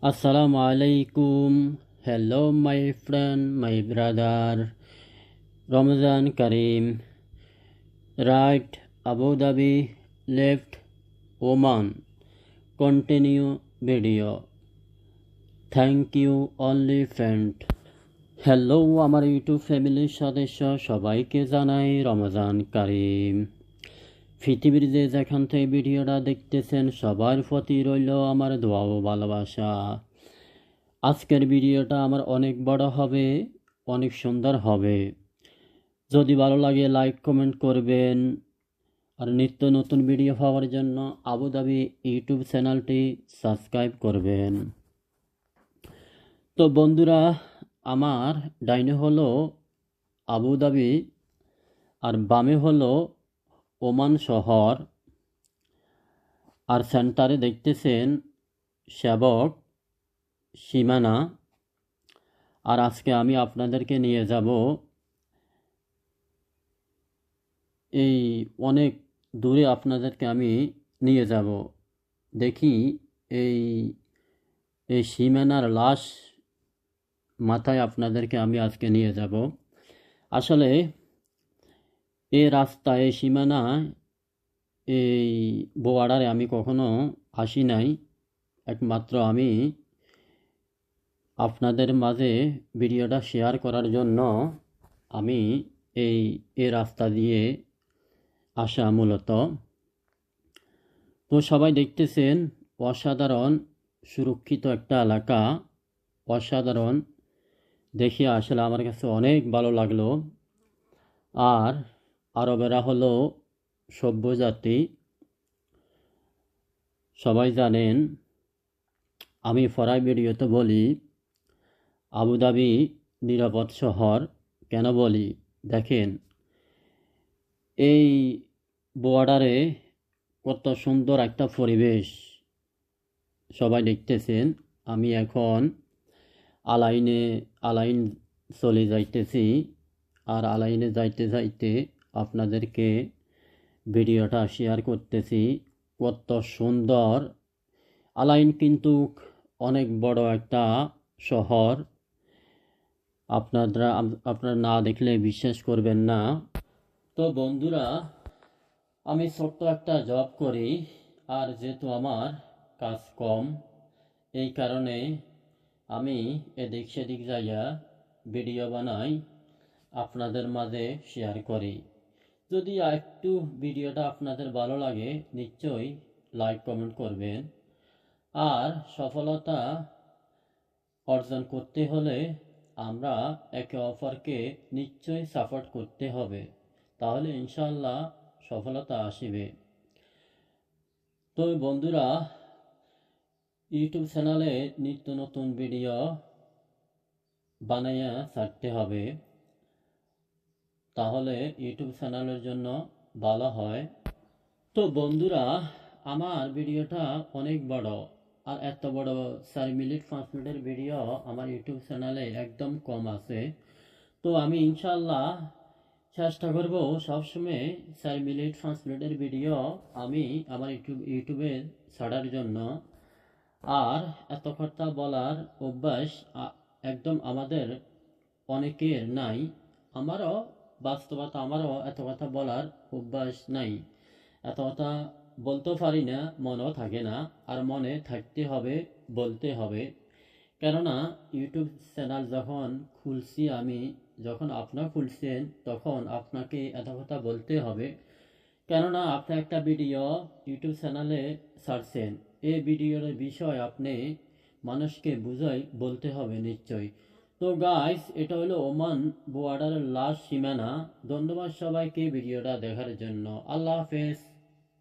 Assalamu alaikum. Hello, my friend, my brother. Ramadan Kareem. Right, Abu Dhabi, left, Oman. Continue video. Thank you, only friend. Hello আমার YouTube ফ্যামিলির সদস্য সবাইকে জানাই রমজান কারিম। পৃথিবীর যে যেখান থেকে ভিডিওটা দেখতেছেন সবার প্রতি রইল আমার দোয়া ও ভালোবাসা। আজকের ভিডিওটা আমার অনেক বড় হবে, অনেক সুন্দর হবে। যদি ভালো লাগে লাইক কমেন্ট করবেন, আর নিত্য নতুন ভিডিও পাওয়ার জন্য আবু ধাবি ইউটিউব চ্যানেলটি সাবস্ক্রাইব করবেন। তো বন্ধুরা, আমার ডাইনে হলো আবু ধাবি আর বামে হলো ওমান শহর, আর সেন্টারে দেখতেছেন সেবক সীমানা। আর আজকে আমি আপনাদেরকে নিয়ে যাব এই অনেক দূরে, আপনাদেরকে আমি নিয়ে যাব। দেখি এই এই সীমানার লাশ মাথায় আপনাদেরকে আমি আজকে নিয়ে যাব। আসলে এই রাস্তা, এই সীমানা, এই বর্ডারে আমি কখনো আসি নাই। একমাত্র আমি আপনাদের মাঝে ভিডিওটা শেয়ার করার জন্য আমি এই রাস্তা দিয়ে আসা মূলত। তো সবাই দেখতেছেন অসাধারণ সুরক্ষিত একটা এলাকা, অসাধারণ দেখে আসলে আমার কাছে অনেক ভালো লাগলো। আর আরবেরা হলো সভ্য জাতি, সবাই জানেন। আমি ফরাই ভিডিওতে বলি আবু ধাবি নিরাপদ শহর। কেন বলি দেখেন, এই বর্ডারে কত সুন্দর একটা পরিবেশ সবাই দেখতেছেন। আমি এখন আলাইন চলে যাইতেছি, আর আলাইনে যাইতে যাইতে আপনাদেরকে ভিডিওটা শেয়ার করতেছি। কত সুন্দর আলাইন, কিন্তু অনেক বড় একটা শহর। আপনারা না দেখলে বিশ্বাস করবেন না। তো বন্ধুরা, আমি ছোট্ট একটা জব করি, আর যেহেতু আমার কাজ কম, এই কারণে আমি এদিক সেদিক যাইয়া ভিডিও বানাই, আপনাদের মাঝে শেয়ার করি। যদি একটু ভিডিওটা আপনাদের ভালো লাগে নিশ্চয়ই লাইক কমেন্ট করবেন। আর সফলতা অর্জন করতে হলে আমরা একে অপরকে নিশ্চয়ই সাপোর্ট করতে হবে, তাহলে ইনশাল্লাহ সফলতা আসিবে। তো বন্ধুরা, ইউটিউব চ্যানেলে নিত্য নতুন ভিডিও বানাইয়া ছাড়তে হবে, তাহলে ইউটিউব চ্যানেলের জন্য ভালো হয়। তো বন্ধুরা, আমার ভিডিওটা অনেক বড়, আর এত বড় 4 মিনিট 5 মিনিটের ভিডিও আমার ইউটিউব চ্যানেলে একদম কম আছে। তো আমি ইনশাল্লাহ চেষ্টা করব সবসময় 4 মিনিট 5 মিনিটের ভিডিও আমি আমার ইউটিউবে ছাড়ার জন্য। আর এত কথা বলার অভ্যাস একদম আমাদের অনেকের নাই। আমারও বাস্তবতা, আমারও এত কথা বলার অভ্যাস নাই। এত কথা বলতে পারি না, মনেও থাকে না। আর মনে থাকতে হবে, বলতে হবে। কেননা ইউটিউব চ্যানেল যখন খুলছি আমি, যখন আপনারা খুলছেন, তখন আপনাকে এত কথা বলতে হবে। কেননা আপনি একটা ভিডিও ইউটিউব চ্যানেলে ছাড়ছেন, এই ভিডিওর বিষয় আপনি মানুষকে বুঝাই বলতে হবে নিশ্চয়ই। তো গাইস, এটা হলো ওমান বর্ডারের লাস্ট সীমানা। ধন্যবাদ সবাইকে ভিডিওটা দেখার জন্য। আল্লাহ হাফেজ।